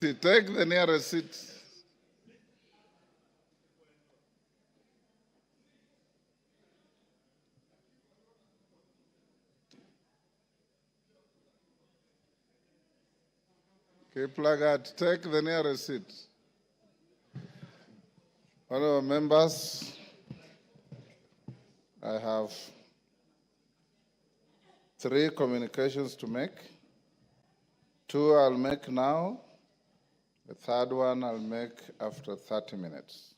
Take the nearest seat. Kiplagat, take the nearest seat. Honorable members, I have 3 communications to make. 2 I'll make now. The third one I'll make after 30 minutes.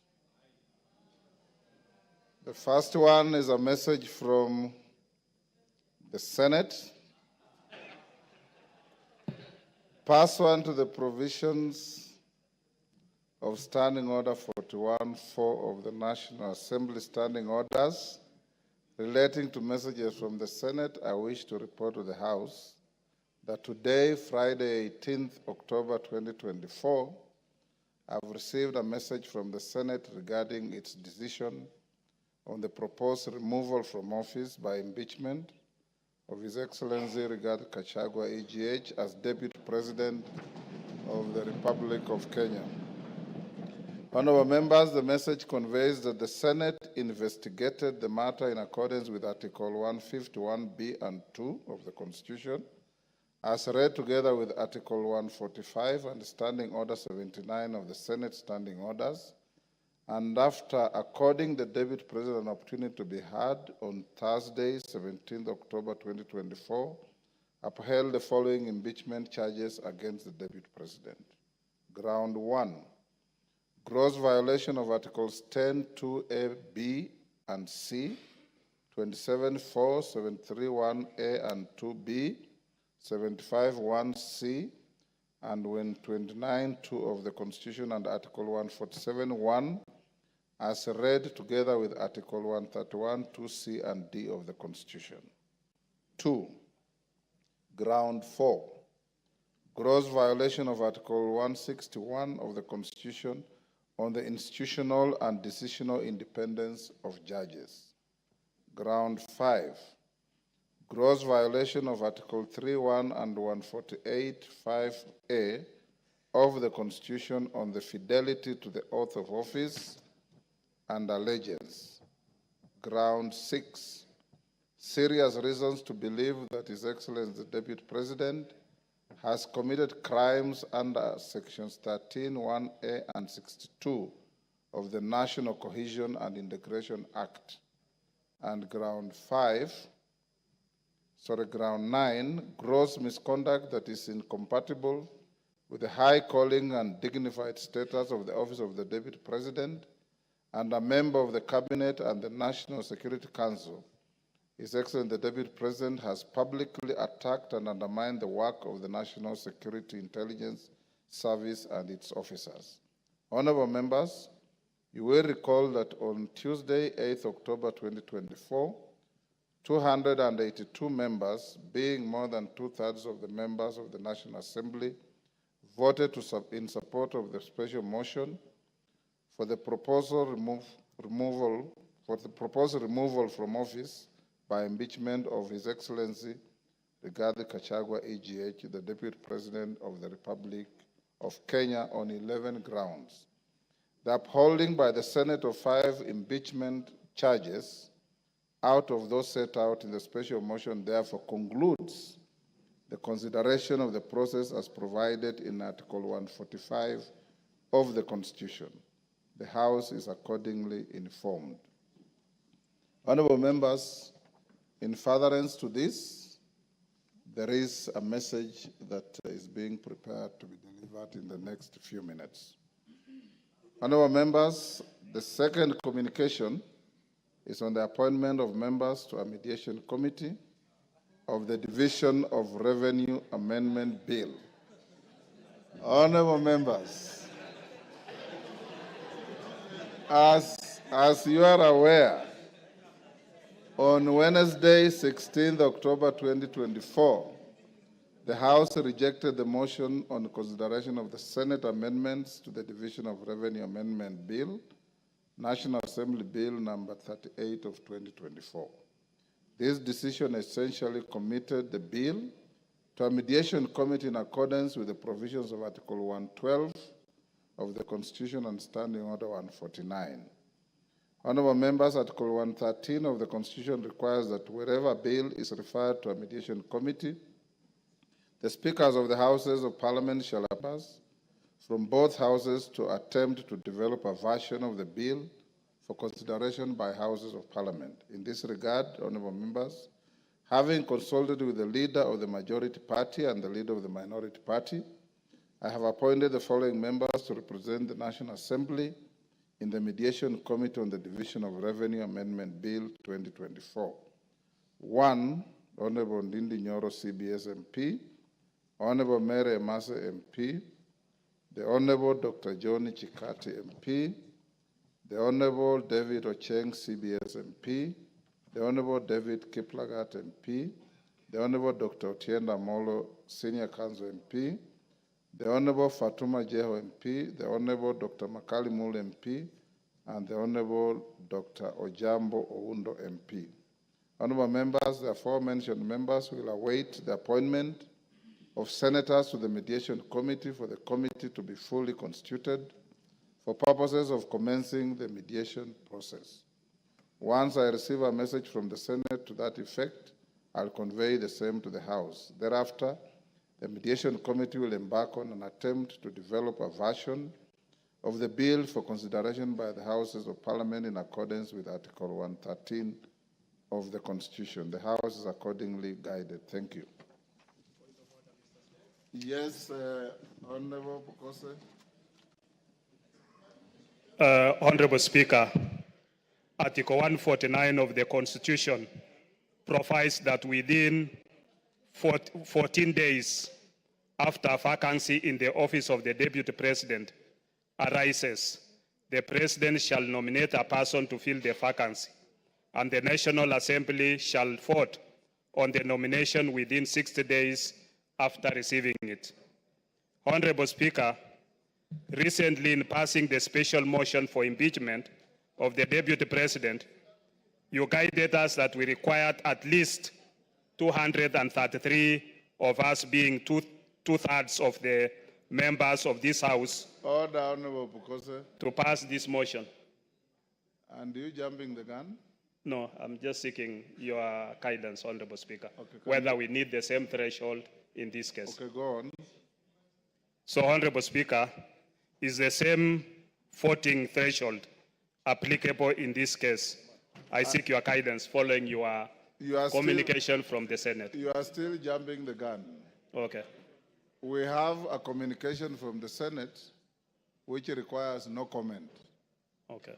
The first one is a message from the Senate. Pursuant to the provisions of Standing Order 41-4 of the National Assembly Standing Orders relating to messages from the Senate, I wish to report to the House that today, Friday, 18th October 2024, I've received a message from the Senate regarding its decision on the proposed removal from office by impeachment of His Excellency Rigathi Gachagua, EGH, as Deputy President of the Republic of Kenya. Honorable members, the message conveys that the Senate investigated the matter in accordance with Article 151B and 2 of the Constitution, as read together with Article 145 and Standing Order 79 of the Senate Standing Orders, and after according the Deputy President an opportunity to be heard on Thursday, 17th October 2024, upheld the following impeachment charges against the Deputy President. Ground 1, gross violation of Articles 10(2)(a), (b), and (c), 27(4), 731(a) and 2(b), 75(1)(c), and 29(2) of the Constitution and Article 147(1), as read together with Article 131, 2C and D of the Constitution. 2. Ground 4, gross violation of Article 161 of the Constitution on the institutional and decisional independence of judges. Ground 5, gross violation of Article 31 and 148(5)(a) of the Constitution on the fidelity to the oath of office and allegiance. Ground 6, serious reasons to believe that His Excellency the Deputy President has committed crimes under Sections 13(1)(a) and 62 of the National Cohesion and Integration Act. And ground 9, gross misconduct that is incompatible with the high calling and dignified status of the office of the Deputy President and a member of the Cabinet and the National Security Council. His Excellency the Deputy President has publicly attacked and undermined the work of the National Security Intelligence Service and its officers. Honorable members, you will recall that on Tuesday, 8th October 2024, 282 members, being more than 2/3 of the members of the National Assembly, voted in support of the special motion for the proposed removal from office by impeachment of His Excellency Rigathi Gachagua, EGH, the Deputy President of the Republic of Kenya, on 11 grounds. The upholding by the Senate of 5 impeachment charges out of those set out in the special motion therefore concludes the consideration of the process as provided in Article 145 of the Constitution. The House is accordingly informed. Honorable members, in furtherance to this, there is a message that is being prepared to be delivered in the next few minutes. Honorable members, the second communication is on the appointment of members to a mediation committee of the Division of Revenue Amendment Bill. Honorable members, as you are aware, on Wednesday, 16th October 2024, the House rejected the motion on consideration of the Senate amendments to the Division of Revenue Amendment Bill, National Assembly Bill number 38 of 2024. This decision essentially committed the bill to to a mediation committee in accordance with the provisions of Article 112 of the Constitution and Standing Order 149. Honorable members, Article 113 of the Constitution requires that wherever bill is referred to a mediation committee, the speakers of the Houses of Parliament shall pass from both houses to attempt to develop a version of the bill for consideration by Houses of Parliament. In this regard, honorable members, having consulted with the leader of the majority party and the leader of the minority party, I have appointed the following members to represent the National Assembly in the Mediation Committee on the Division of Revenue Amendment Bill 2024. 1, Honorable Ndindi Nyoro, CBS MP, Honorable Mary Emase MP, the Honorable Dr. Johnny Chikati MP, the Honorable David Ocheng, CBS MP, the Honorable David Kiplagat MP, the Honorable Dr. Otienda Molo, Senior Counsel MP, the Honorable Fatuma Jeho MP, the Honorable Dr. Makali Mul MP, and the Honorable Dr. Ojambo Oundo MP. Honorable members, the aforementioned members will await the appointment of senators to the Mediation Committee for the committee to be fully constituted for purposes of commencing the mediation process. Once I receive a message from the Senate to that effect, I'll convey the same to the House. Thereafter, the Mediation Committee will embark on an attempt to develop a version of the bill for consideration by the Houses of Parliament in accordance with Article 113 of the Constitution. The House is accordingly guided. Thank you. Yes, Honorable Bukose. Honorable Speaker, Article 149 of the Constitution provides that within 14 days after a vacancy in the office of the Deputy President arises, the President shall nominate a person to fill the vacancy, and the National Assembly shall vote on the nomination within 60 days after receiving it. Honorable Speaker, recently in passing the special motion for impeachment of the Deputy President, you guided us that we required at least 233 of us being two-thirds of the members of this House. Order, Honorable Bukose. To pass this motion. And you jumping the gun? No, I'm just seeking your guidance, Honorable Speaker, okay, whether we need the same threshold in this case. Okay, go on. So, Honorable Speaker, is the same voting threshold applicable in this case? I seek your guidance following your communication from the Senate. You are still jumping the gun. Okay. We have a communication from the Senate which requires no comment. Okay.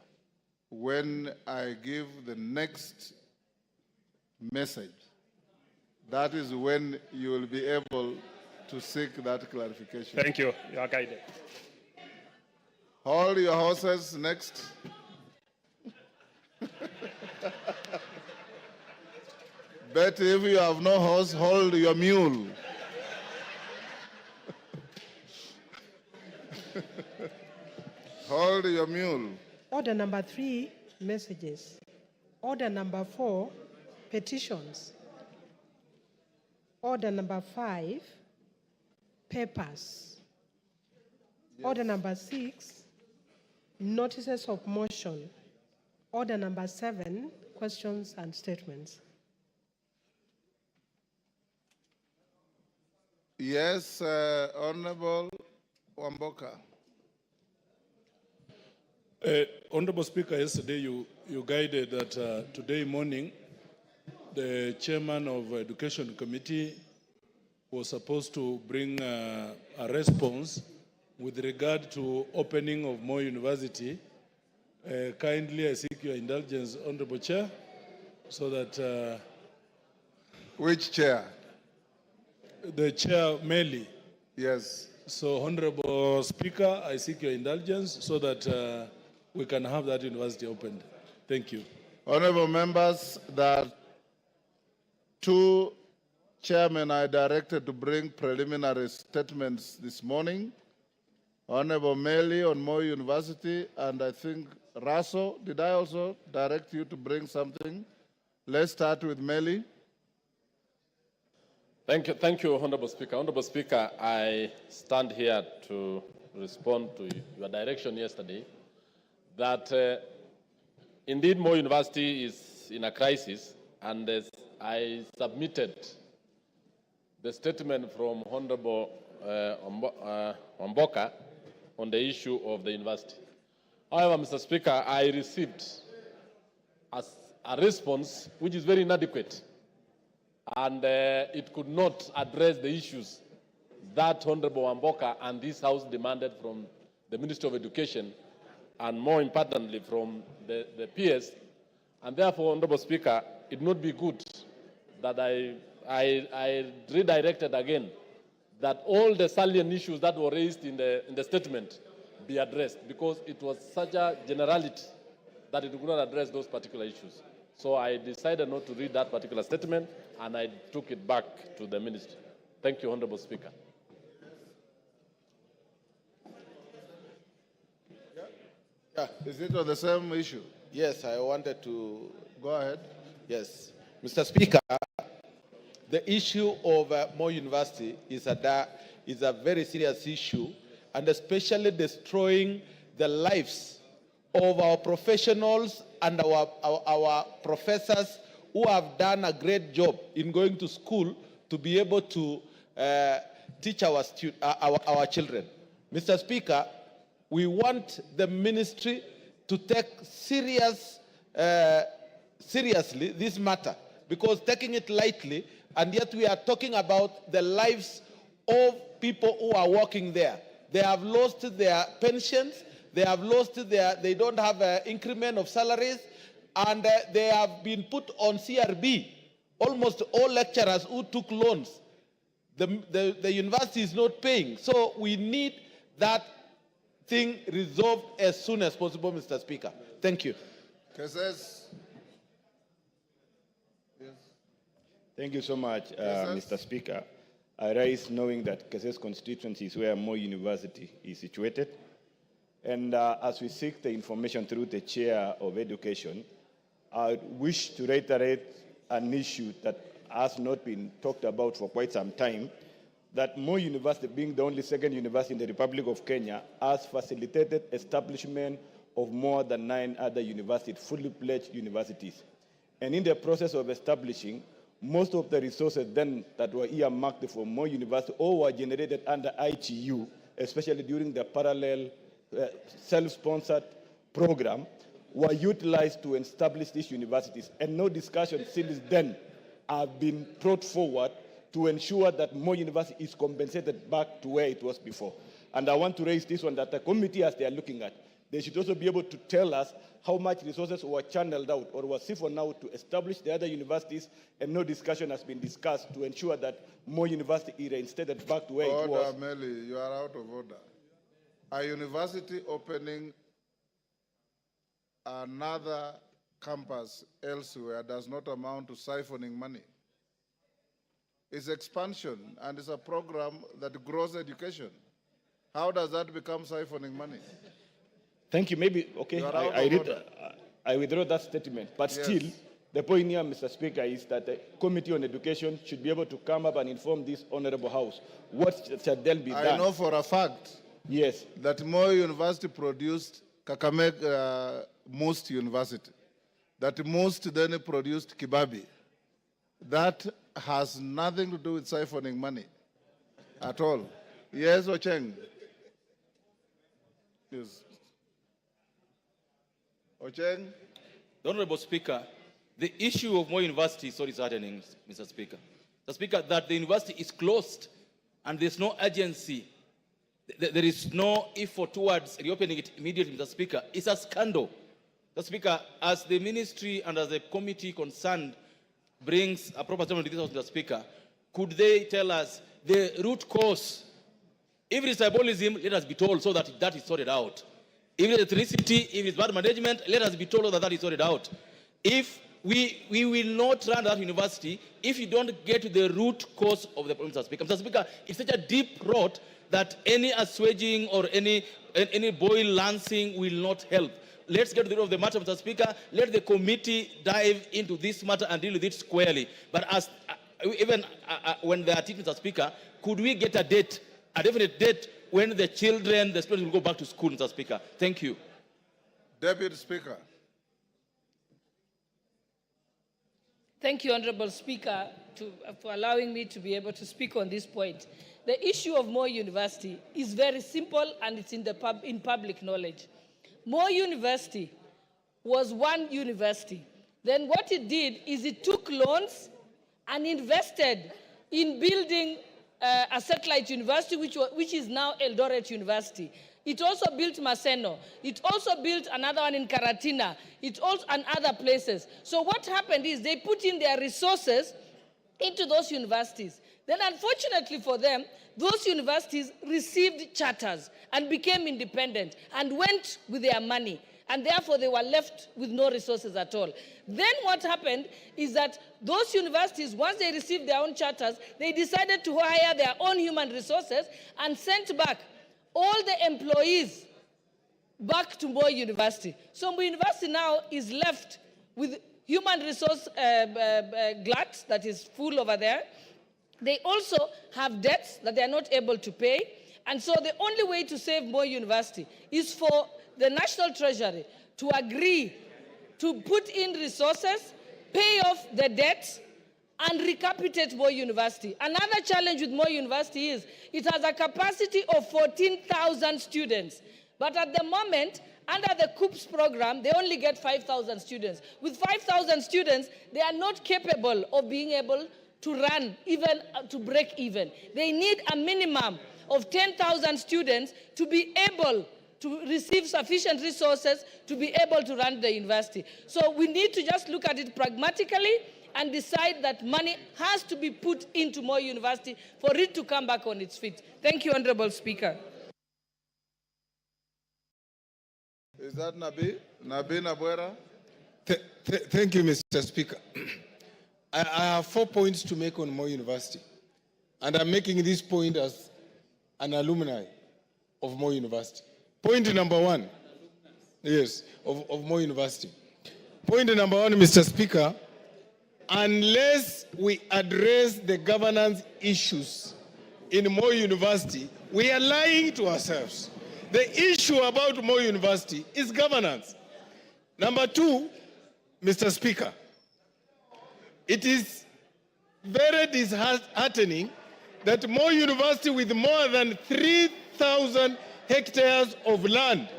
When I give the next message, that is when you will be able to seek that clarification. Thank you. You are guided. Hold your horses. Next. But if you have no horse, hold your mule. Hold your mule. Order number 3, messages. Order number 4, petitions. Order number 5, papers. Yes. Order number 6, notices of motion. Order number 7, questions and statements. Yes, Honorable Wamboka. Honorable Speaker, yesterday you guided that today morning the chairman of Education Committee was supposed to bring a response with regard to opening of Moi University. Kindly, I seek your indulgence, Honorable Chair, so that... Which chair? The chair, Meli. Yes. So, Honorable Speaker, I seek your indulgence so that we can have that university opened. Thank you. Honorable members, that 2 chairmen are directed to bring preliminary statements this morning. Honorable Meli on Moi University, and I think Raso, did I also direct you to bring something? Let's start with Meli. Thank you, Honorable Speaker. Honorable Speaker, I stand here to respond to your direction yesterday that indeed Moi University is in a crisis, and as I submitted the statement from Honorable Wamboka on the issue of the university. However, Mr. Speaker, I received a response which is very inadequate, and it could not address the issues that Honorable Wamboka and this House demanded from the Ministry of Education, and more importantly from the PS. And therefore, Honorable Speaker, it would not be good that I redirected again that all the salient issues that were raised in the statement be addressed, because it was such a generality that it could not address those particular issues. So I decided not to read that particular statement, and I took it back to the ministry. Thank you, Honorable Speaker. Yeah. Is it on the same issue? Yes, I wanted to Go ahead. Yes. Mr. Speaker, the issue of Moi University is a very serious issue, and especially destroying the lives of our professionals and our professors who have done a great job in going to school to be able to teach our children. Mr. Speaker, we want the ministry to take seriously this matter, because taking it lightly, and yet we are talking about the lives of people who are working there. They have lost their pensions, they don't have an increment of salaries, and they have been put on CRB. Almost all lecturers who took loans, the university is not paying. So we need that thing resolved as soon as possible, Mr. Speaker. Thank you. Cases. Yes. Thank you so much, Mr. Speaker. I rise knowing that Keses constituency is where Moi University is situated. And as we seek the information through the Chair of Education, I wish to reiterate an issue that has not been talked about for quite some time, that Moi University, being the only second university in the Republic of Kenya, has facilitated establishment of more than 9 other universities, fully pledged universities. And in the process of establishing, most of the resources then that were earmarked for Moi University or were generated under ITU, especially during the parallel self-sponsored program, were utilized to establish these universities. And no discussion since then have been brought forward to ensure that Moi University is compensated back to where it was before. And I want to raise this one, that the committee, as they are looking at, they should also be able to tell us how much resources were channeled out or were siphoned out to establish the other universities, and no discussion has been discussed to ensure that Moi University is reinstated back to where it was. Order, Meli, you are out of order. A university opening another campus elsewhere does not amount to siphoning money. It's expansion, and it's a program that grows education. How does that become siphoning money? Thank you. Maybe, okay, I withdraw that statement. But Yes. still, the point here, Mr. Speaker, is that the Committee on Education should be able to come up and inform this Honorable House what shall then be done. I know for a fact Yes. that Moi University produced Kakamega Most University. That Most then produced Kibabi. That has nothing to do with siphoning money at all. Yes, Ocheng? Yes. Ocheng? The Honorable Speaker, the issue of Moi University is already happening, Mr. Speaker. Mr. Speaker, that the university is closed and there's no urgency, there is no effort towards reopening it immediately, Mr. Speaker, it's a scandal. Mr. Speaker, as the ministry and as the committee concerned brings a proper statement to this House, Mr. Speaker, could they tell us the root cause? If it is tribalism, let us be told so that that is sorted out. If it is ethnicity, if it's bad management, let us be told that that is sorted out. If we will not run that university if you don't get to the root cause of the problem, Mr. Speaker. Mr. Speaker, it's such a deep rot that any assuaging or any boil lancing will not help. Let's get to the root of the matter, Mr. Speaker. Let the committee dive into this matter and deal with it squarely. But as even when they are teaching, Mr. Speaker, could we get a date, a definite date when the children, the students will go back to school, Mr. Speaker? Thank you. Deputy Speaker. Thank you, Honorable Speaker, for allowing me to be able to speak on this point. The issue of Moi University is very simple and it's in public knowledge. Moi University was one university. Then what it did is it took loans and invested in building a satellite university, which is now Eldoret University. It also built Maseno. It also built another one in Karatina. It also and other places. So what happened is they put in their resources into those universities. Then unfortunately for them, those universities received charters and became independent and went with their money. And therefore they were left with no resources at all. Then what happened is that those universities, once they received their own charters, they decided to hire their own human resources and sent back all the employees back to Moi University. So Moi University now is left with human resource glut that is full over there. They also have debts that they are not able to pay. And so the only way to save Moi University is for the National Treasury to agree to put in resources, pay off the debts, and recapitate Moi University. Another challenge with Moi University is it has a capacity of 14,000 students. But at the moment, under the COOPS program, they only get 5,000 students. With 5,000 students, they are not capable of being able to run, even to break even. They need a minimum of 10,000 students to be able to receive sufficient resources to be able to run the university. So we need to just look at it pragmatically and decide that money has to be put into Moi University for it to come back on its feet. Thank you, Honorable Speaker. Is that Nabi? Nabi Nabwera? Thank you, Mr. Speaker. I have 4 points to make on Moi University. And I'm making this point as an alumni of Moi University. Point number one, yes, of Moi University. Point number one, Mr. Speaker, unless we address the governance issues in Moi University, we are lying to ourselves. The issue about Moi University is governance. Number two, Mr. Speaker, it is very disheartening that Moi University, with more than 3,000 hectares of land,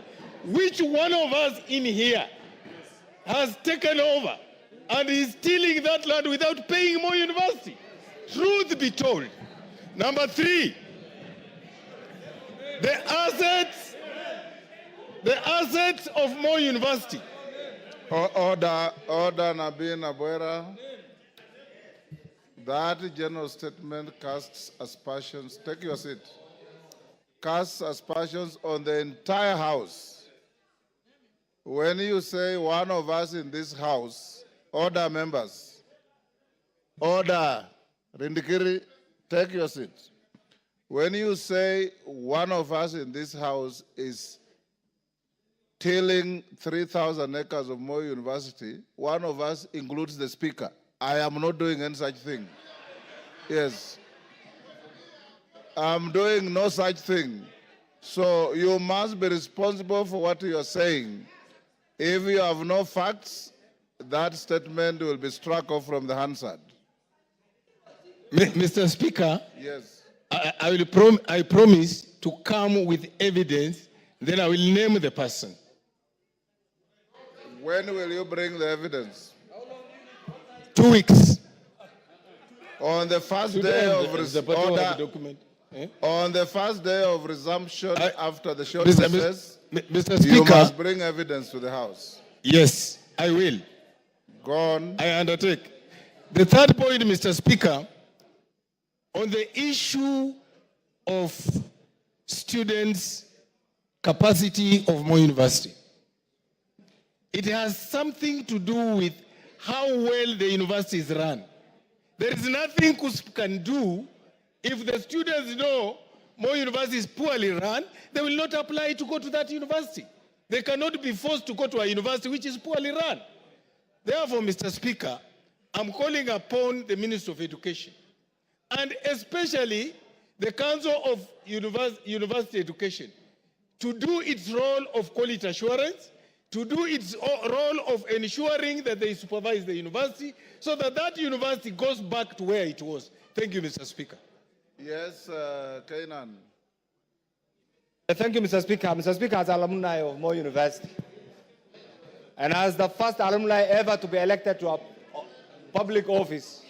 which one of us in here has taken over and is stealing that land without paying Moi University. Truth be told. Number three, the assets of Moi University. Order, Nabi Nabwera. That general statement casts aspersions. Take your seat. Casts aspersions on the entire House. When you say one of us in this House, order members. Order. Rindikiri, take your seat. When you say one of us in this House is tilling 3,000 acres of Moi University, one of us includes the Speaker. I am not doing any such thing. Yes. I'm doing no such thing. So you must be responsible for what you are saying. If you have no facts, that statement will be struck off from the Hansard. Mr. Speaker, yes. I promise to come with evidence, then I will name the person. When will you bring the evidence? 2 weeks. On the first day of order, on the first day of resumption after the short recess, Mr. Speaker, you must bring evidence to the House. Yes, I will. Go on. I undertake. The third point, Mr. Speaker, on the issue of students' capacity of Moi University. It has something to do with how well the university is run. There is nothing KUSP can do. If the students know Moi University is poorly run, they will not apply to go to that university. They cannot be forced to go to a university which is poorly run. Therefore, Mr. Speaker, I'm calling upon the Minister of Education, and especially the Council of University Education, to do its role of quality assurance, to do its role of ensuring that they supervise the university, so that that university goes back to where it was. Thank you, Mr. Speaker. Yes, Kenyan. Thank you, Mr. Speaker. Mr. Speaker, as alumni of Moi University, and as the first alumni ever to be elected to a public office,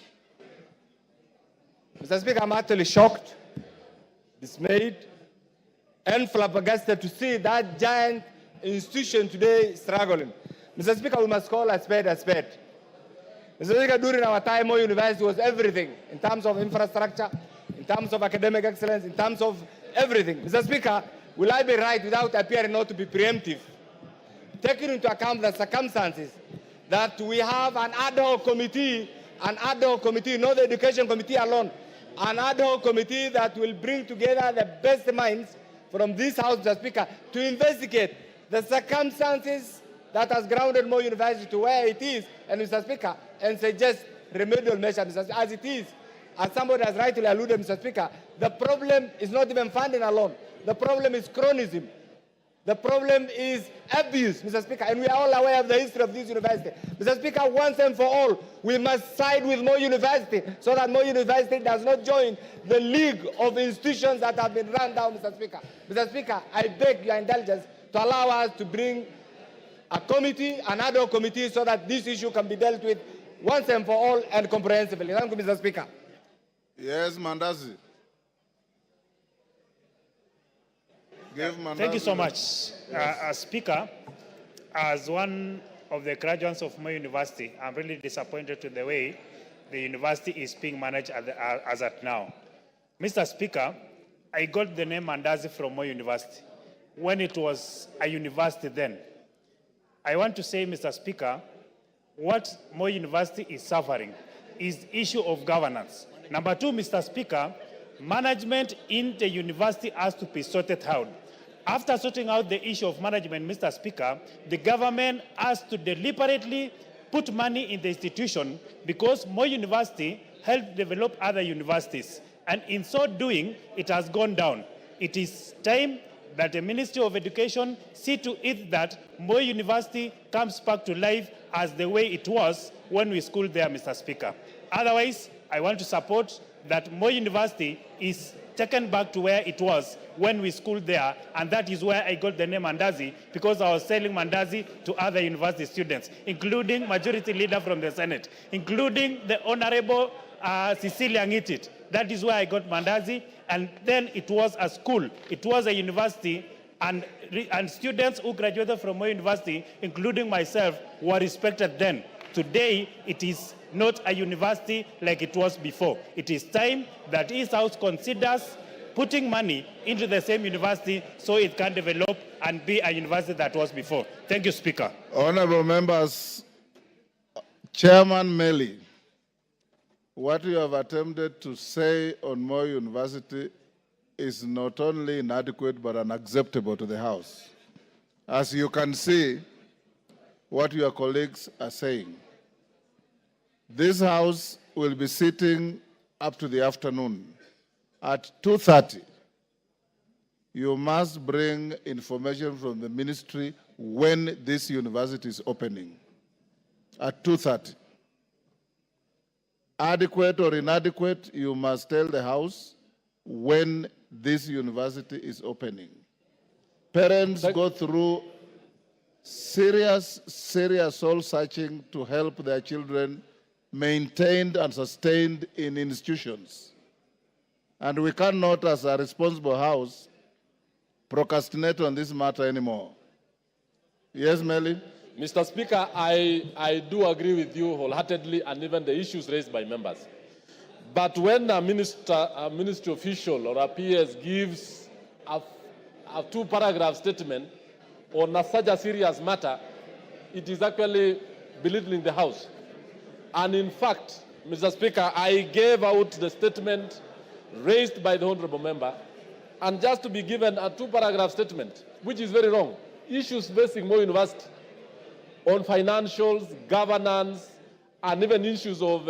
Mr. Speaker, I'm actually shocked, dismayed, and flabbergasted to see that giant institution today struggling. Mr. Speaker, we must call a spade a spade. Mr. Speaker, during our time, Moi University was everything in terms of infrastructure, in terms of academic excellence, in terms of everything. Mr. Speaker, will I be right without appearing not to be preemptive, taking into account the circumstances that we have an ad hoc committee, not the education committee alone, an ad hoc committee that will bring together the best minds from this House, Mr. Speaker, to investigate the circumstances that has grounded Moi University to where it is, and Mr. Speaker, and suggest remedial measures, Mr. Speaker, as it is. As somebody has rightly alluded, Mr. Speaker, the problem is not even funding alone. The problem is chronism. The problem is abuse, Mr. Speaker, and we are all aware of the history of this university. Mr. Speaker, once and for all, we must side with Moi University so that Moi University does not join the league of institutions that have been run down, Mr. Speaker. Mr. Speaker, I beg your indulgence to allow us to bring a committee, an ad hoc committee, so that this issue can be dealt with once and for all and comprehensively. Thank you, Mr. Speaker. Yes, Mandazi. Thank you so much. Speaker, as one of the graduates of Moi University, I'm really disappointed with the way the university is being managed as at now. Mr. Speaker, I got the name Mandazi from Moi University when it was a university then. I want to say, Mr. Speaker, what Moi University is suffering is the issue of governance. Number two, Mr. Speaker, management in the university has to be sorted out. After sorting out the issue of management, Mr. Speaker, the government has to deliberately put money in the institution because Moi University helped develop other universities. And in so doing, it has gone down. It is time that the Ministry of Education see to it that Moi University comes back to life as the way it was when we schooled there, Mr. Speaker. Otherwise, I want to support that Moi University is taken back to where it was when we schooled there, and that is where I got the name Mandazi, because I was selling Mandazi to other university students, including Majority Leader from the Senate, including the Honorable Cecilia Ngitit. That is where I got Mandazi, and then it was a school, it was a university, and students who graduated from Moi University, including myself, were respected then. Today, it is not a university like it was before. It is time that East House considers putting money into the same university so it can develop and be a university that was before. Thank you, Speaker. Honorable members, Chairman Meli, what you have attempted to say on Moi University is not only inadequate but unacceptable to the House. As you can see, what your colleagues are saying. This House will be sitting up to the afternoon. At 2:30, you must bring information from the ministry when this university is opening. At 2:30. Adequate or inadequate, you must tell the House when this university is opening. Parents go through serious soul searching to help their children maintained and sustained in institutions. And we cannot, as a responsible House, procrastinate on this matter anymore. Yes, Meli? Mr. Speaker, I do agree with you wholeheartedly, and even the issues raised by members. But when a ministry official or a PS gives a two-paragraph statement on such a serious matter, it is actually belittling the House. And in fact, Mr. Speaker, I gave out the statement raised by the honorable member, and just to be given a two-paragraph statement, which is very wrong. Issues facing Moi University on financials, governance, and even issues of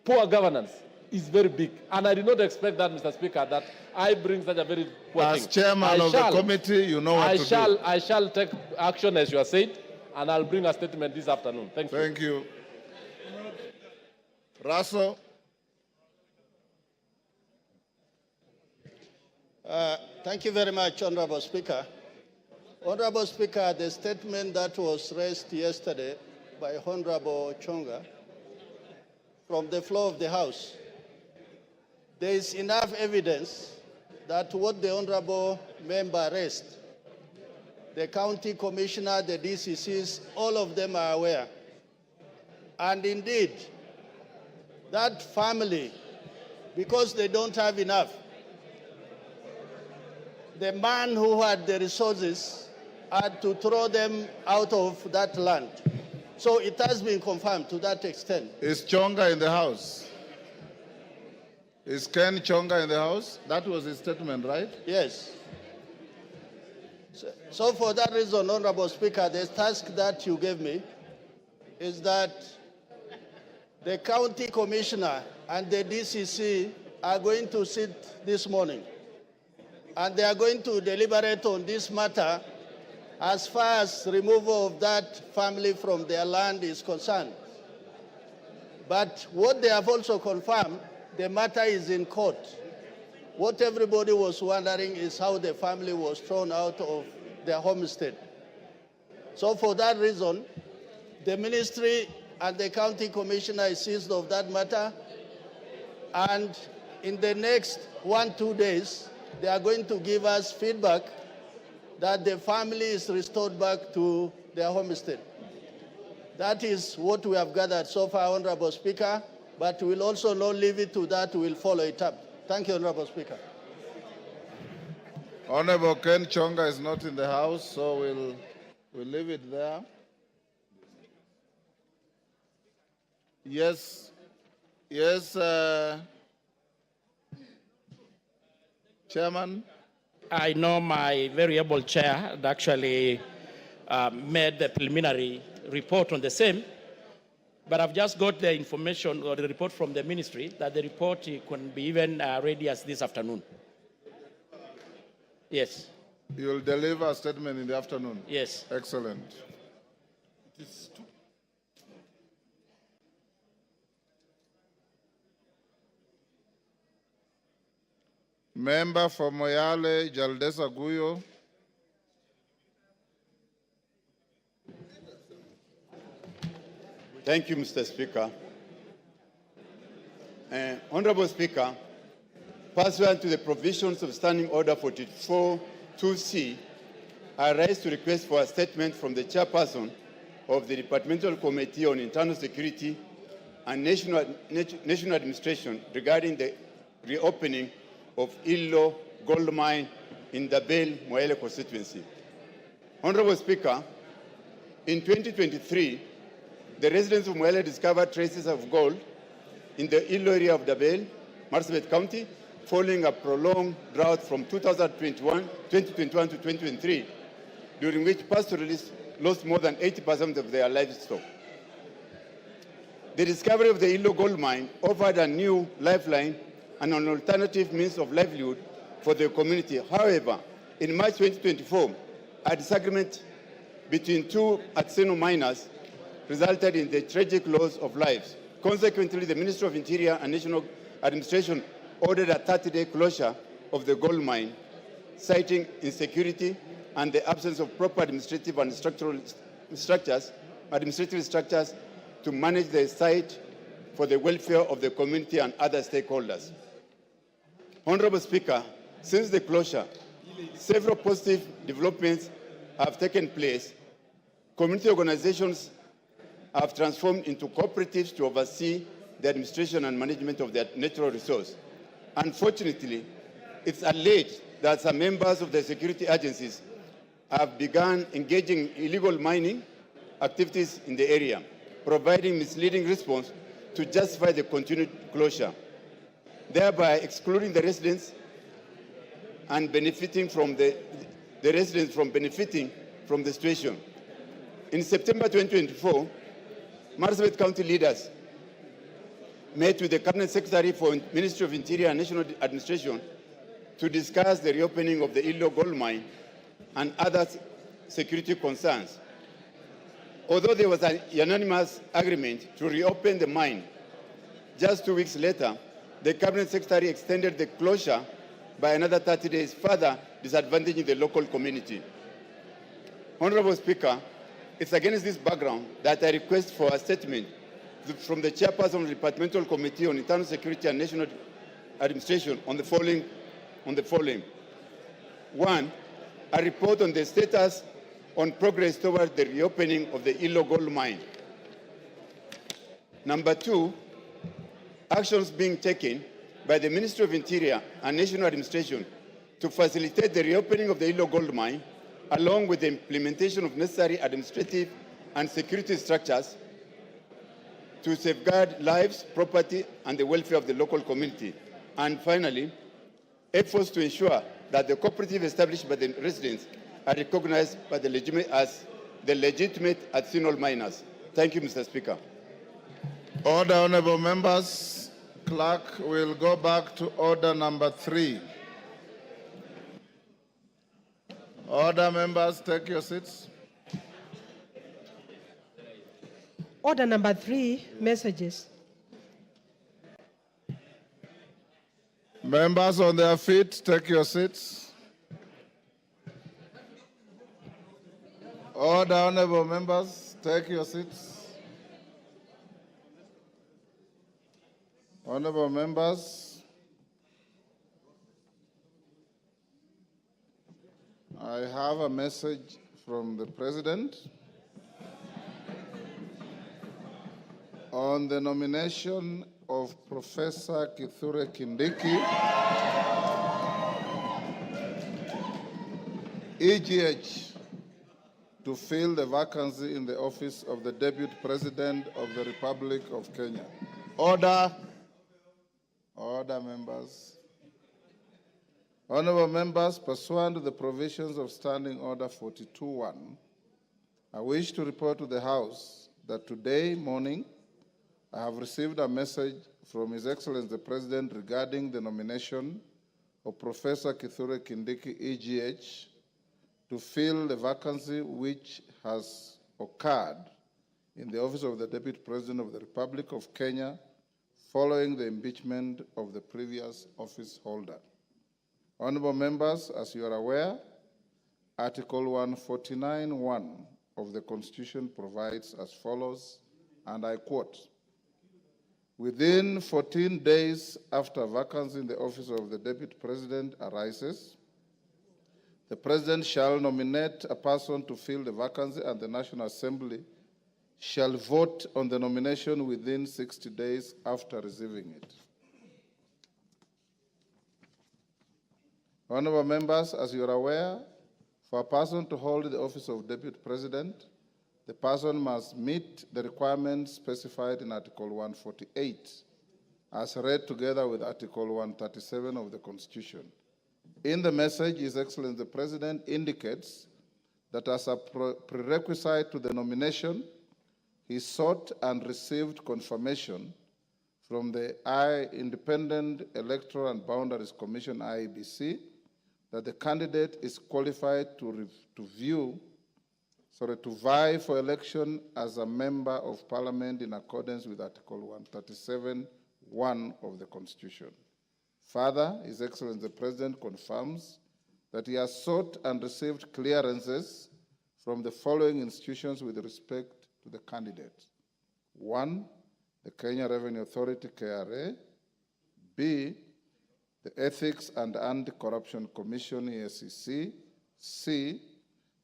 poor governance is very big. And I did not expect that, Mr. Speaker, that I bring such a very poor As thing. chairman of the committee, you know what to do. I shall take action as you have said, and I'll bring a statement this afternoon. Thank you. Thank you. Russell. Thank you very much, Honorable Speaker. Honorable Speaker, the statement that was raised yesterday by Honorable Chonga from the floor of the House, there is enough evidence that what the Honorable member raised, the county commissioner, the DCCs, all of them are aware. And indeed, that family, because they don't have enough, the man who had the resources had to throw them out of that land. So it has been confirmed to that extent. Is Chonga in the house? Is Ken Chonga in the house? That was his statement, right? Yes. So for that reason, Honorable Speaker, the task that you gave me is that the county commissioner and the DCC are going to sit this morning, and they are going to deliberate on this matter as far as removal of that family from their land is concerned. But what they have also confirmed, the matter is in court. What everybody was wondering is how the family was thrown out of their homestead. So for that reason, the ministry and the county commissioner is seized of that matter, and in the next 1-2 days, they are going to give us feedback that the family is restored back to their homestead. That is what we have gathered so far, Honorable Speaker, but we'll also not leave it to that, we'll follow it up. Thank you, Honorable Speaker. Honorable Ken Chonga is not in the house, so we'll leave it there. Yes, Chairman. I know my very able chair had actually made the preliminary report on the same, but I've just got the information or the report from the ministry that the report can be even ready as this afternoon. Yes. You'll deliver a statement in the afternoon? Yes. Excellent. Member for Moyale, Jaldesa Guyo. Thank you, Mr. Speaker. Honorable Speaker, pursuant to the provisions of Standing Order 44-2C, I rise to request for a statement from the chairperson of the Departmental Committee on Internal Security and National Administration regarding the reopening of Illo Gold Mine in the Bell Moyale constituency. Honorable Speaker, in 2023, the residents of Moyale discovered traces of gold in the Illo area of Dabel, Marsabit County, following a prolonged drought from 2021 to 2023, during which pastoralists lost more than 80% of their livestock. The discovery of the Illo gold mine offered a new lifeline and an alternative means of livelihood for the community. However, in March 2024, a disagreement between two artisanal miners resulted in the tragic loss of lives. Consequently, the Ministry of Interior and National Administration ordered a 30-day closure of the gold mine, citing insecurity and the absence of proper administrative and structures to manage the site for the welfare of the community and other stakeholders. Honorable Speaker, since the closure, several positive developments have taken place. Community organizations have transformed into cooperatives to oversee the administration and management of their natural resource. Unfortunately, it's alleged that some members of the security agencies have begun engaging in illegal mining activities in the area, providing misleading response to justify the continued closure, thereby excluding the residents and benefiting from the residents from benefiting from the situation. In September 2024, Marsabit County leaders met with the Cabinet Secretary for Ministry of Interior and National Administration to discuss the reopening of the Illo gold mine and other security concerns. Although there was an unanimous agreement to reopen the mine, just 2 weeks later, the Cabinet Secretary extended the closure by another 30 days, further disadvantaging the local community. Honorable Speaker, it's against this background that I request for a statement from the Chairperson of the Departmental Committee on Internal Security and National Administration on the following. One, a report on the status on progress toward the reopening of the Illo gold mine. Number two, actions being taken by the Ministry of Interior and National Administration to facilitate the reopening of the Illo gold mine, along with the implementation of necessary administrative and security structures to safeguard lives, property, and the welfare of the local community. And finally, efforts to ensure that the cooperative established by the residents are recognized by the as the legitimate artisanal miners. Thank you, Mr. Speaker. Order, honorable members. Clerk will go back to order number 3. Order, members, take your seats. Order number 3, messages. Members on their feet, take your seats. Order, honorable members, take your seats. Honorable members, I have a message from the President on the nomination of Professor Kithure Kindiki, EGH, to fill the vacancy in the office of the Deputy President of the Republic of Kenya. Order. Order, members. Honorable members, pursuant to the provisions of Standing Order 42.1, I wish to report to the House that today morning I have received a message from His Excellency the President regarding the nomination of Professor Kithure Kindiki, EGH, to fill the vacancy which has occurred in the office of the Deputy President of the Republic of Kenya following the impeachment of the previous office holder. Honorable members, as you are aware, Article 149(1) of the Constitution provides as follows, and I quote, "Within 14 days after vacancy in the office of the Deputy President arises, the President shall nominate a person to fill the vacancy, and the National Assembly shall vote on the nomination within 60 days after receiving it." Honorable members, as you are aware, for a person to hold the office of Deputy President, the person must meet the requirements specified in Article 148, as read together with Article 137 of the Constitution. In the message, His Excellency the President indicates that as a prerequisite to the nomination, he sought and received confirmation from the Independent Electoral and Boundaries Commission, IEBC, that the candidate is qualified to vie for election as a member of Parliament in accordance with Article 137(1) of the Constitution. Further, His Excellency the President confirms that he has sought and received clearances from the following institutions with respect to the candidate. 1, the Kenya Revenue Authority, KRA. B, the Ethics and Anti-Corruption Commission, EACC. C,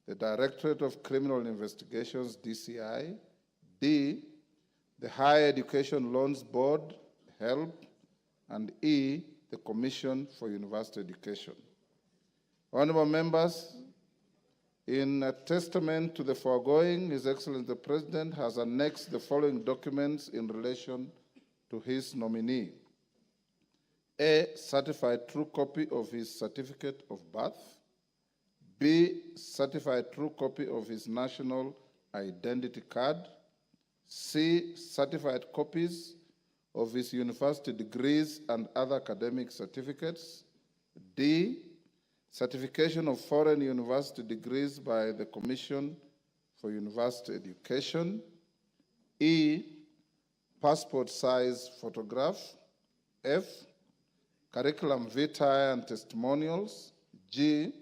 the Directorate of Criminal Investigations, DCI. D, the Higher Education Loans Board, HELP. And E, the Commission for University Education. Honorable members, in a testament to the foregoing, His Excellency the President has annexed the following documents in relation to his nominee. A, certified true copy of his certificate of birth. B, certified true copy of his national identity card. C, certified copies of his university degrees and other academic certificates. D, certification of foreign university degrees by the Commission for University Education. E, passport size photograph. F, curriculum vitae and testimonials. G,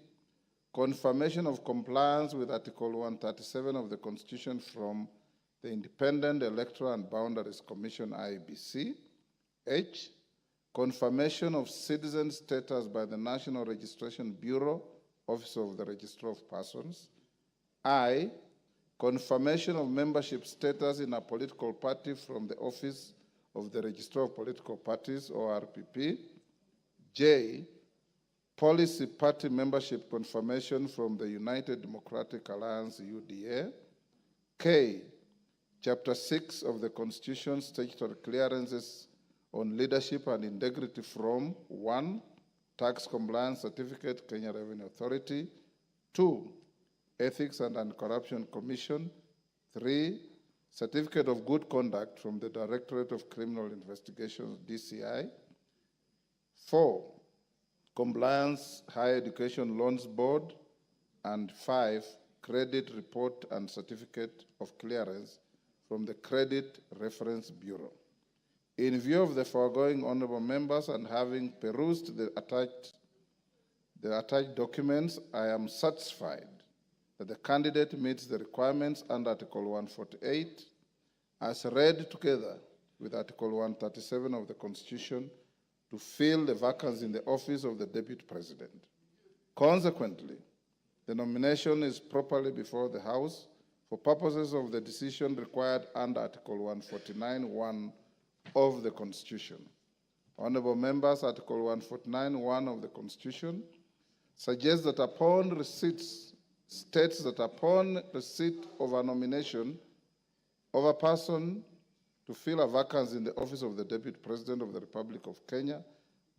confirmation of compliance with Article 137 of the Constitution from the Independent Electoral and Boundaries Commission, IEBC. H, confirmation of citizen status by the National Registration Bureau, Office of the Registrar of Persons. I, confirmation of membership status in a political party from the Office of the Registrar of Political Parties, ORPP. J, policy party membership confirmation from the United Democratic Alliance, UDA. K, Chapter 6 of the Constitution, statutory clearances on leadership and integrity from 1, tax compliance certificate, Kenya Revenue Authority. 2, Ethics and Anti-Corruption Commission. 3, certificate of good conduct from the Directorate of Criminal Investigations, DCI. 4, Compliance Higher Education Loans Board. And 5, credit report and certificate of clearance from the Credit Reference Bureau. In view of the foregoing, honorable members, and having perused the attached documents, I am satisfied that the candidate meets the requirements under Article 148 as read together with Article 137 of the Constitution to fill the vacancy in the office of the Deputy President. Consequently, the nomination is properly before the House for purposes of the decision required under Article 149(1) of the Constitution. Honorable members, Article 149(1) of the Constitution suggests that states that upon receipt of a nomination of a person to fill a vacancy in the office of the Deputy President of the Republic of Kenya,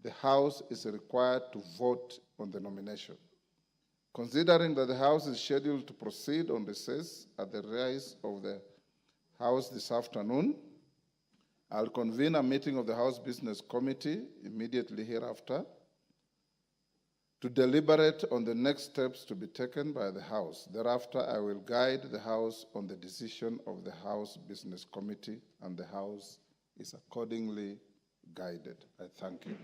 the House is required to vote on the nomination. Considering that the House is scheduled to proceed on recess at the rise of the House this afternoon, I'll convene a meeting of the House Business Committee immediately hereafter to deliberate on the next steps to be taken by the House. Thereafter, I will guide the House on the decision of the House Business Committee, and the House is accordingly guided. I thank you.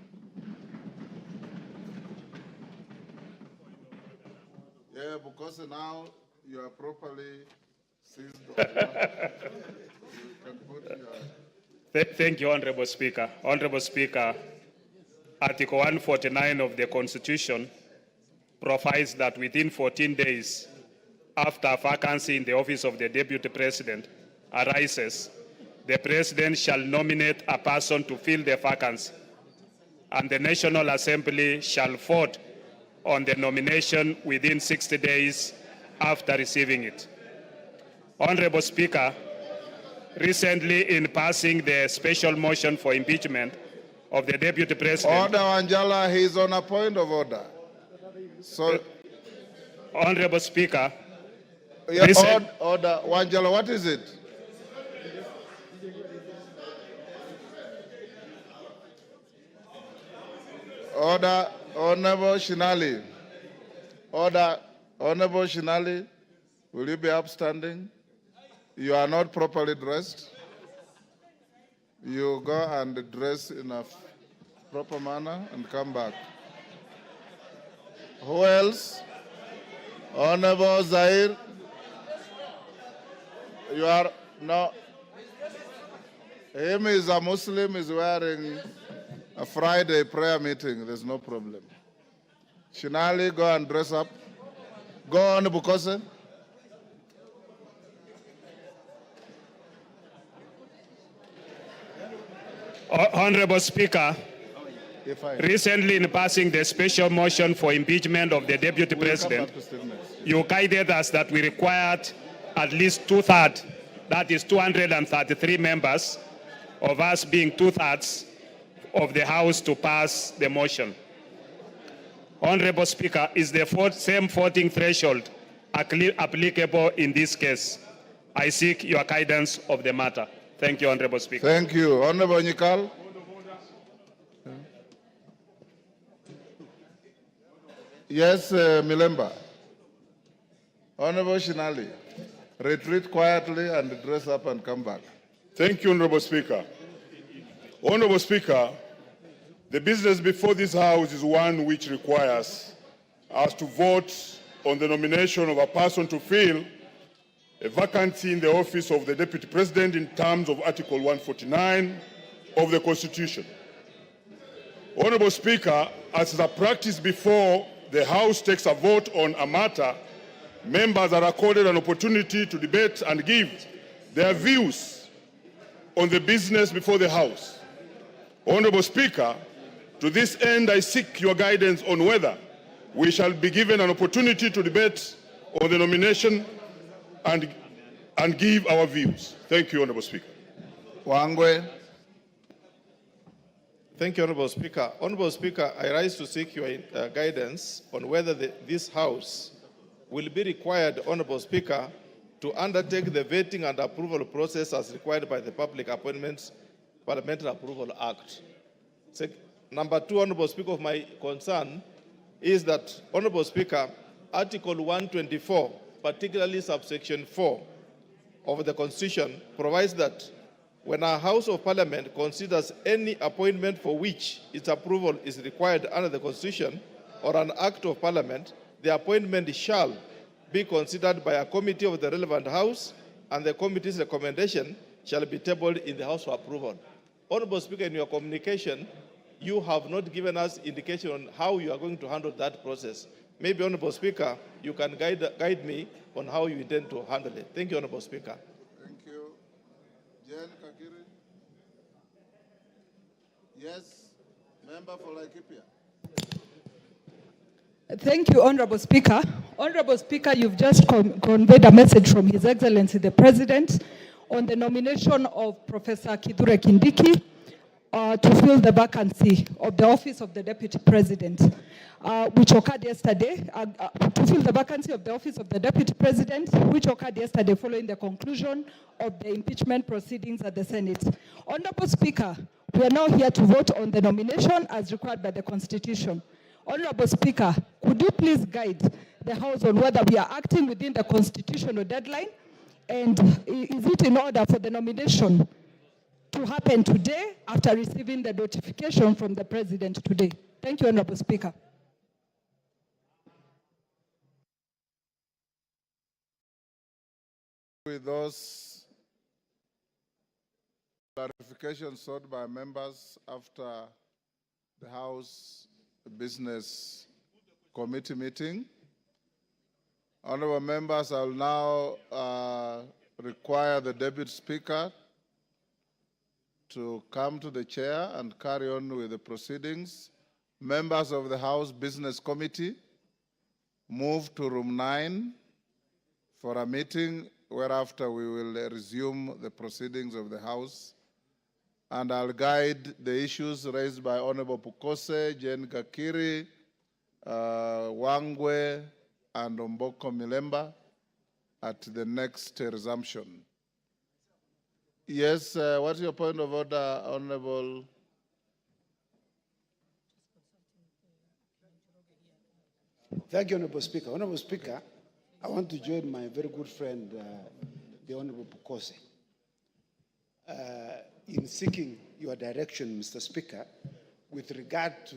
Yeah, because now you are properly seized. You can put your... Thank you, Honorable Speaker. Honorable Speaker, Article 149 of the Constitution provides that within 14 days after a vacancy in the office of the Deputy President arises, the President shall nominate a person to fill the vacancy, and the National Assembly shall vote on the nomination within 60 days after receiving it. Honorable Speaker, recently in passing the special motion for impeachment of the Deputy President... Order, Wanjala, he is on a point of order. So, Honorable Speaker... Yeah, order, Wanjala, what is it? Order, Honorable Shinali. Order, Honorable Shinali, will you be upstanding? You are not properly dressed. You go and dress in a proper manner and come back. Who else? Honorable Zahir. You are no. Him is a Muslim, is wearing a Friday prayer meeting. There's no problem. Shinali, go and dress up. Go on, Bukose. Honorable Speaker, recently in passing the special motion for impeachment of the Deputy President, you guided us that we required at least 2/3, that is 233 members, of us being 2/3 of the House to pass the motion. Honorable Speaker, is the same voting threshold applicable in this case? I seek your guidance of the matter. Thank you, Honorable Speaker. Thank you. Honorable Nyikal. Yes, Milemba. Honorable Shinali, retreat quietly and dress up and come back. Thank you, Honorable Speaker. Honorable Speaker, the business before this House is one which requires us to vote on the nomination of a person to fill a vacancy in the office of the Deputy President in terms of Article 149 of the Constitution. Honorable Speaker, as is a practice before the House takes a vote on a matter, members are accorded an opportunity to debate and give their views on the business before the House. Honorable Speaker, to this end, I seek your guidance on whether we shall be given an opportunity to debate on the nomination and give our views. Thank you, Honorable Speaker. Wangwe. Thank you, Honorable Speaker. Honorable Speaker, I rise to seek your guidance on whether this House will be required, Honorable Speaker, to undertake the vetting and approval process as required by the Public Appointments Parliamentary Approval Act. Number two, Honorable Speaker, of my concern is that, Honorable Speaker, Article 124, particularly subsection 4 of the Constitution, provides that when a House of Parliament considers any appointment for which its approval is required under the Constitution or an Act of Parliament, the appointment shall be considered by a committee of the relevant House, and the committee's recommendation shall be tabled in the House for approval. Honorable Speaker, in your communication, you have not given us indication on how you are going to handle that process. Maybe, Honorable Speaker, you can guide me on how you intend to handle it. Thank you, Honorable Speaker. Thank you. Jen Kakiri. Yes, member for Laikipia. Thank you, Honorable Speaker. Honorable Speaker, you've just conveyed a message from His Excellency the President on the nomination of Professor Kithure Kindiki to fill the vacancy of the office of the Deputy President, which occurred yesterday, to fill the vacancy of the office of the Deputy President, which occurred yesterday following the conclusion of the impeachment proceedings at the Senate. Honorable Speaker, we are now here to vote on the nomination as required by the Constitution. Honorable Speaker, could you please guide the House on whether we are acting within the constitutional deadline, and is it in order for the nomination to happen today after receiving the notification from the President today? Thank you, Honorable Speaker. With those clarifications sought by members after the House Business Committee meeting, honorable members, I will now require the Deputy Speaker to come to the chair and carry on with the proceedings. Members of the House Business Committee, move to room 9 for a meeting, whereafter we will resume the proceedings of the House. And I'll guide the issues raised by Honorable Pukose, Jen Kakiri, Wangwe, and Omboko Milemba at the next resumption. Yes, what's your point of order, Honorable? Thank you, Honorable Speaker. Honorable Speaker, I want to join my very good friend, the Honorable Pukose, in seeking your direction, Mr. Speaker, with regard to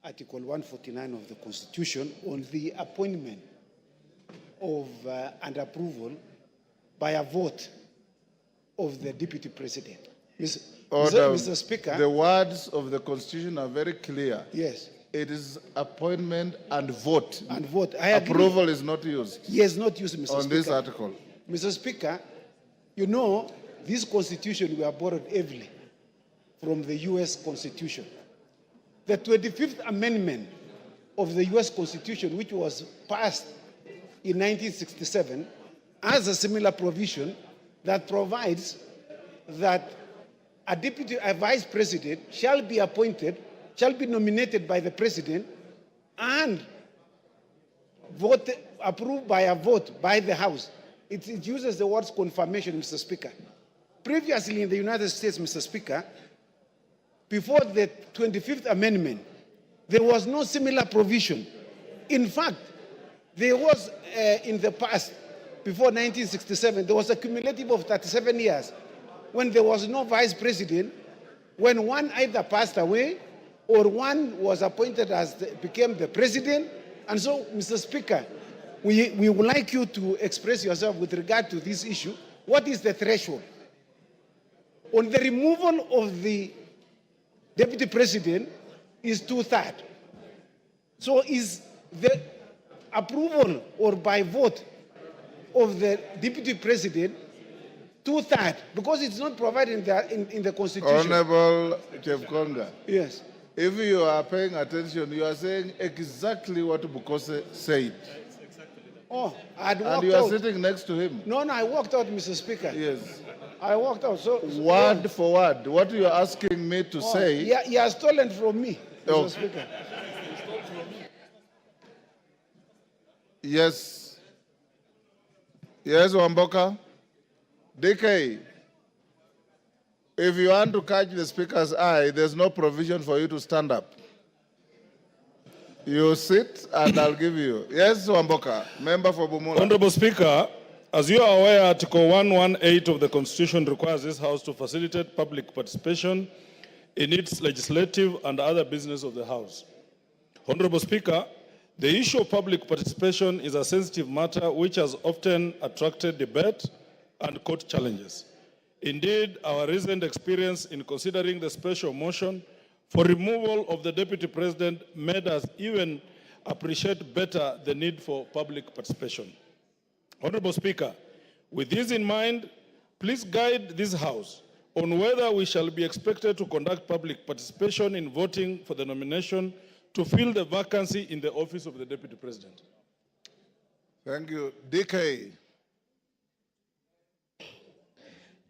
Article 149 of the Constitution on the appointment of and approval by a vote of the Deputy President. Mr. Speaker. The words of the Constitution are very clear. Yes. It is appointment and vote. And vote. I agree. Approval is not used. Yes, not used, Mr. Speaker. On this article. Mr. Speaker, you know, this Constitution we are borrowed heavily from the U.S. Constitution. The 25th Amendment of the U.S. Constitution, which was passed in 1967, has a similar provision that provides that a vice president shall be appointed, shall be nominated by the president and approved by a vote by the House. It uses the words confirmation, Mr. Speaker. Previously in the United States, Mr. Speaker, before the 25th Amendment, there was no similar provision. In fact, there was, in the past, before 1967, there was a cumulative of 37 years when there was no vice president, when one either passed away or one was appointed as became the president. And so, Mr. Speaker, we would like you to express yourself with regard to this issue. What is the threshold? On the removal of the deputy president is 2/3. So is the approval or by vote of the deputy president 2/3? Because it's not provided in the Constitution. Honorable Chepkonga. Yes. If you are paying attention, you are saying exactly what Bukose said. Oh, I'd walked out. And you are sitting next to him. No, I walked out, Mr. Speaker. Yes. I walked out. So word for word, what you are asking me to say. Yeah, he has stolen from me, Mr. Oh. Speaker. Yes. Yes, Wamboka. DK, if you want to catch the speaker's eye, there's no provision for you to stand up. You sit and I'll give you. Yes, Wamboka, member for Bumula. Honorable Speaker, as you are aware, Article 118 of the Constitution requires this House to facilitate public participation in its legislative and other business of the House. Honorable Speaker, the issue of public participation is a sensitive matter which has often attracted debate and court challenges. Indeed, our recent experience in considering the special motion for removal of the Deputy President made us even appreciate better the need for public participation. Honorable Speaker, with this in mind, please guide this House on whether we shall be expected to conduct public participation in voting for the nomination to fill the vacancy in the office of the Deputy President. Thank you. DK.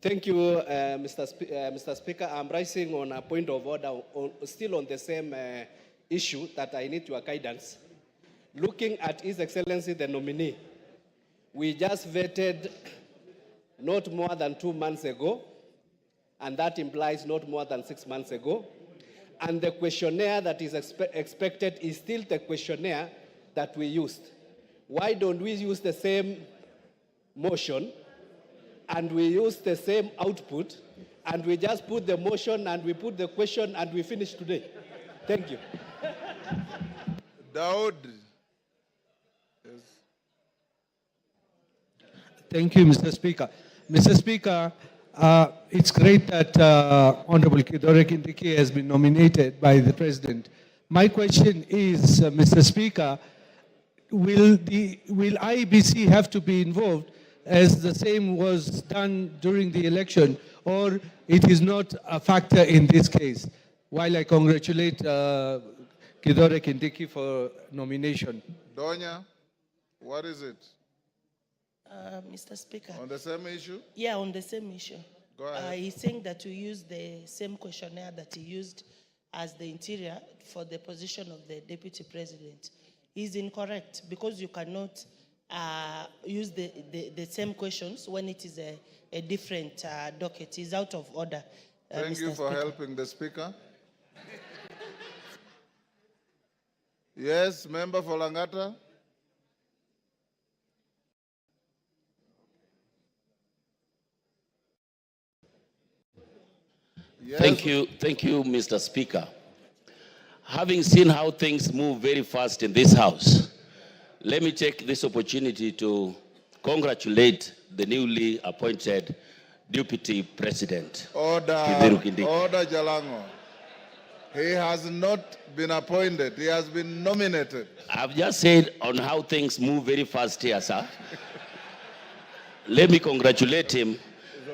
Thank you, Mr. Speaker. I'm rising on a point of order, still on the same issue that I need your guidance. Looking at His Excellency the nominee, we just vetted not more than 2 months ago, and that implies not more than 6 months ago. And the questionnaire that is expected is still the questionnaire that we used. Why don't we use the same motion and we use the same output and we just put the motion and we put the question and we finish today? Thank you. Drought. Yes. Thank you, Mr. Speaker. Mr. Speaker, it's great that Honorable Kithure Kindiki has been nominated by the President. My question is, Mr. Speaker, will IEBC have to be involved as the same was done during the election, or it is not a factor in this case? While I congratulate Kithure Kindiki for nomination. Donya, what is it? Mr. Speaker. On the same issue? Yeah, on the same issue. Go ahead. He's saying that we use the same questionnaire that he used as the interior for the position of the Deputy President. He's incorrect because you cannot use the same questions when it is a different docket. He's out of order. Thank Mr. you for Speaker. helping the Speaker. Yes, member for Langata. Yes. Thank you, Mr. Speaker. Having seen how things move very fast in this House, let me take this opportunity to congratulate the newly appointed Deputy President. Order, Kithure Kindiki. Order Jalango. He has not been appointed, he has been nominated. I've just said on how things move very fast here, sir. Let me congratulate him.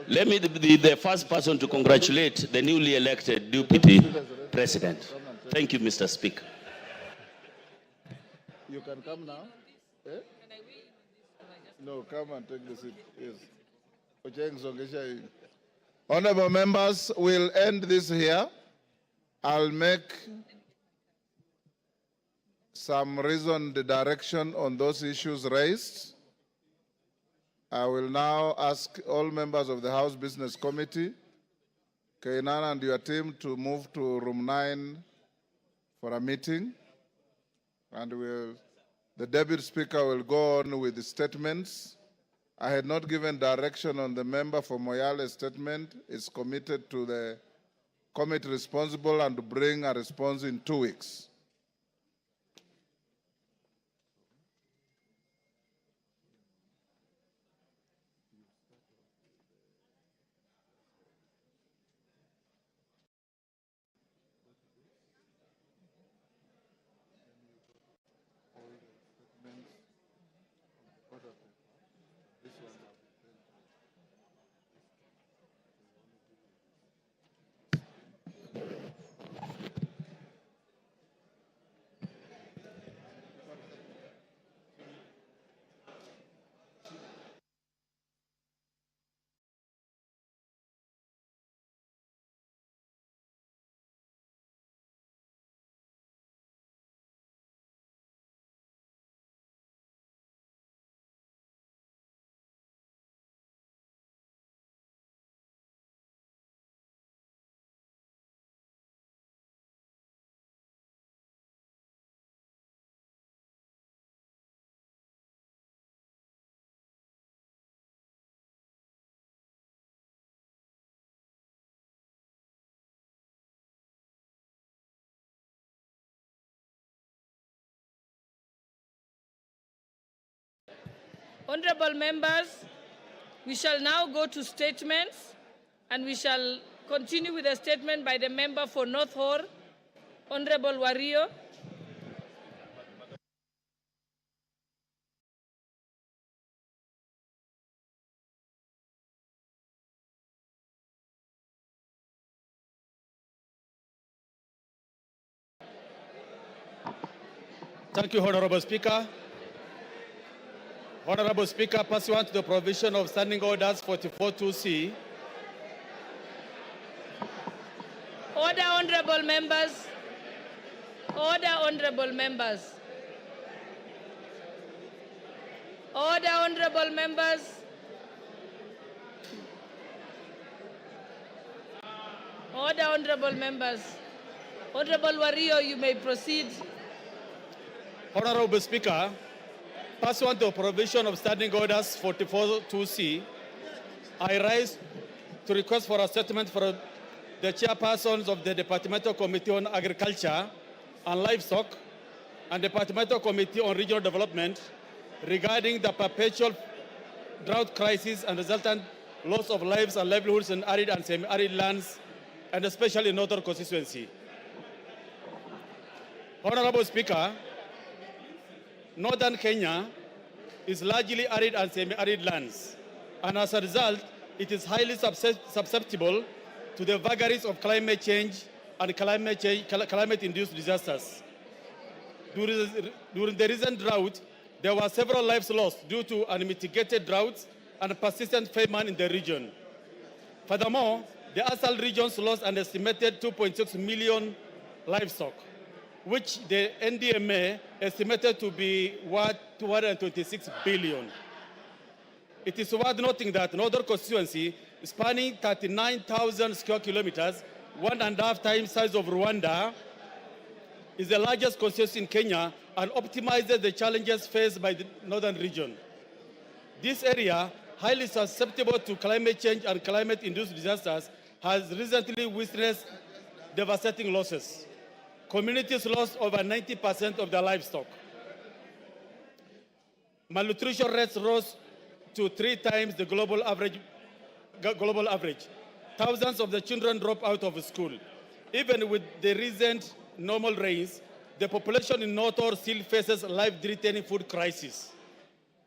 Let me be the first person to congratulate the newly elected Deputy President. Thank you, Mr. Speaker. You can come now. Eh? No, come and take the seat. Yes. Honorable members, we'll end this here. I'll make some reasoned direction on those issues raised. I will now ask all members of the House Business Committee, Kenyan and your team, to move to room 9 for a meeting. And the Deputy Speaker will go on with the statements. I had not given direction on the member for Moyale's statement. It's committed to the committee responsible and to bring a response in 2 weeks. Honorable members, we shall now go to statements, and we shall continue with a statement by the member for North Horr, Honorable Wario. Thank you, Honorable Speaker. Honorable Speaker, pursuant to the provision of Standing Orders 44.2c. Order, honorable members. Order, honorable members. Order, honorable members. Order, honorable members. Honorable Wario, you may proceed. Honorable Speaker, pursuant to the provision of Standing Orders 44.2c, I rise to request for a statement for the chairpersons of the Departmental Committee on Agriculture and Livestock and Departmental Committee on Regional Development regarding the perpetual drought crisis and resultant loss of lives and livelihoods in arid and semi-arid lands, and especially in Northern constituency. Honorable Speaker, Northern Kenya is largely arid and semi-arid lands, and as a result, it is highly susceptible to the vagaries of climate change and climate-induced disasters. During the recent drought, there were several lives lost due to unmitigated droughts and persistent famine in the region. Furthermore, the ASAL regions lost an estimated 2.6 million livestock, which the NDMA estimated to be worth 226 billion. It is worth noting that Northern constituency, spanning 39,000 square kilometers, 1.5 times size of Rwanda, is the largest constituency in Kenya and optimizes the challenges faced by the northern region. This area, highly susceptible to climate change and climate-induced disasters, has recently witnessed devastating losses. Communities lost over 90% of their livestock. Malnutrition rates rose to 3 times the global average. Thousands of the children drop out of school. Even with the recent normal rains, the population in North Horr still faces life-threatening food crisis,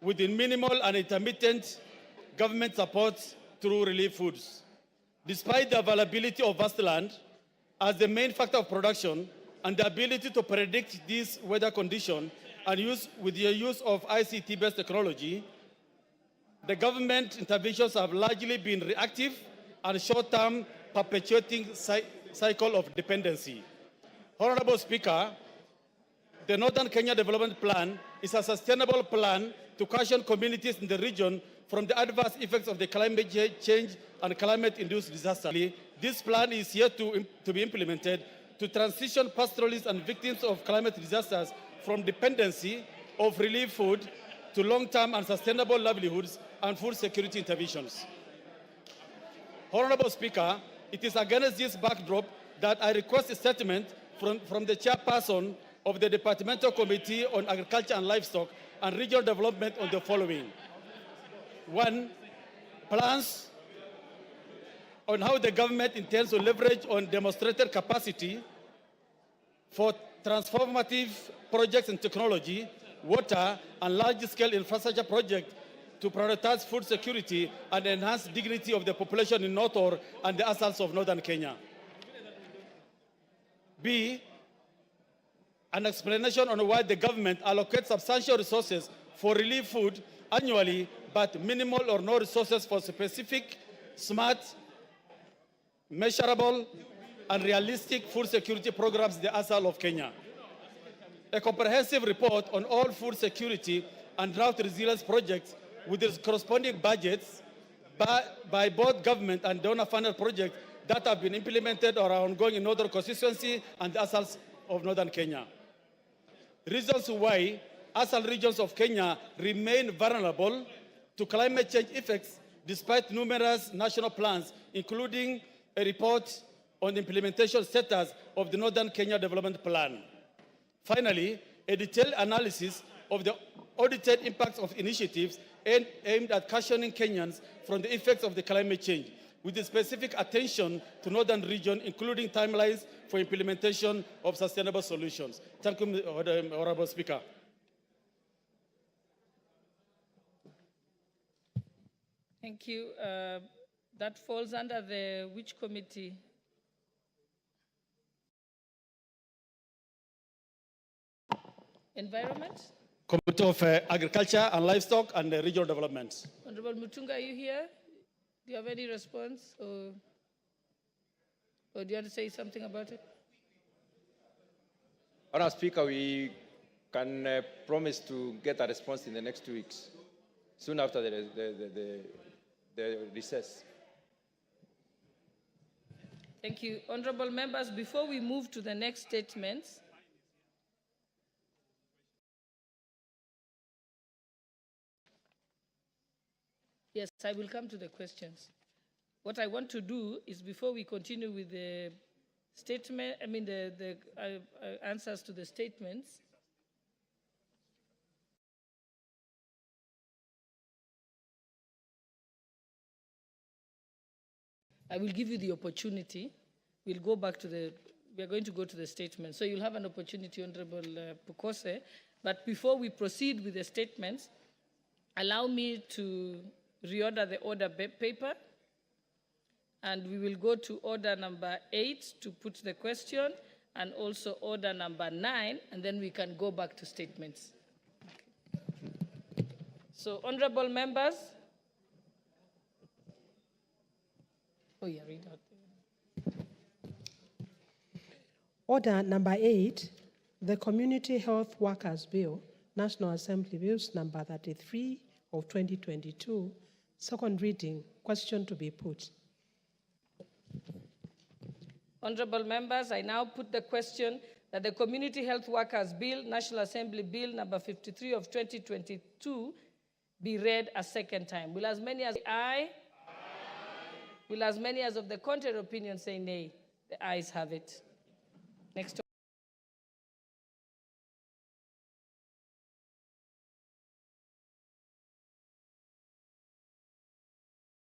with minimal and intermittent government support through relief foods. Despite the availability of vast land as the main factor of production and the ability to predict these weather conditions and with the use of ICT-based technology, the government interventions have largely been reactive and short-term, perpetuating cycle of dependency. Honorable Speaker, the Northern Kenya Development Plan is a sustainable plan to caution communities in the region from the adverse effects of the climate change and climate-induced disaster. This plan is yet to be implemented to transition pastoralists and victims of climate disasters from dependency of relief food to long-term and sustainable livelihoods and food security interventions. Honorable Speaker, it is against this backdrop that I request a statement from the chairperson of the Departmental Committee on Agriculture and Livestock and Regional Development on the following. 1. Plans on how the government intends to leverage on demonstrated capacity for transformative projects in technology, water, and large-scale infrastructure projects to prioritize food security and enhance dignity of the population in North Or and the asals of northern Kenya. B, an explanation on why the government allocates substantial resources for relief food annually, but minimal or no resources for specific, smart, measurable, and realistic food security programs in the asal of Kenya. A comprehensive report on all food security and drought resilience projects with its corresponding budgets by both government and donor-funded projects that have been implemented or are ongoing in Northern constituency and the asals of northern Kenya. Reasons why asal regions of Kenya remain vulnerable to climate change effects despite numerous national plans, including a report on the implementation status of the Northern Kenya Development Plan. Finally, a detailed analysis of the audited impacts of initiatives aimed at cushioning Kenyans from the effects of the climate change, with a specific attention to northern region, including timelines for implementation of sustainable solutions. Thank you, Honorable Speaker. Thank you. That falls under the which committee? Environment? Committee of Agriculture and Livestock and Regional Development. Honorable Mutunga, are you here? Do you have any response? Or do you want to say something about it? Honourable Speaker, we can promise to get a response in the next 2 weeks, soon after the recess. Thank you. Honorable members, before we move to the next statements, yes, I will come to the questions. What I want to do is, before we continue with the statement, the answers to the statements, I will give you the opportunity. We are going to go to the statement. So you'll have an opportunity, Honorable Pukose. But before we proceed with the statements, allow me to reorder the order paper. And we will go to order number 8 to put the question, and also order number 9, and then we can go back to statements. Okay. So, honorable members. Oh, yeah, read out. Order number 8, the Community Health Workers Bill, National Assembly Bills number 33 of 2022, second reading, question to be put. Honorable members, I now put the question that the Community Health Workers Bill, National Assembly Bill number 53 of 2022, be read a second time. Will as many as say aye? Aye. Will as many as of the contrary opinion say nay? The ayes have it. Next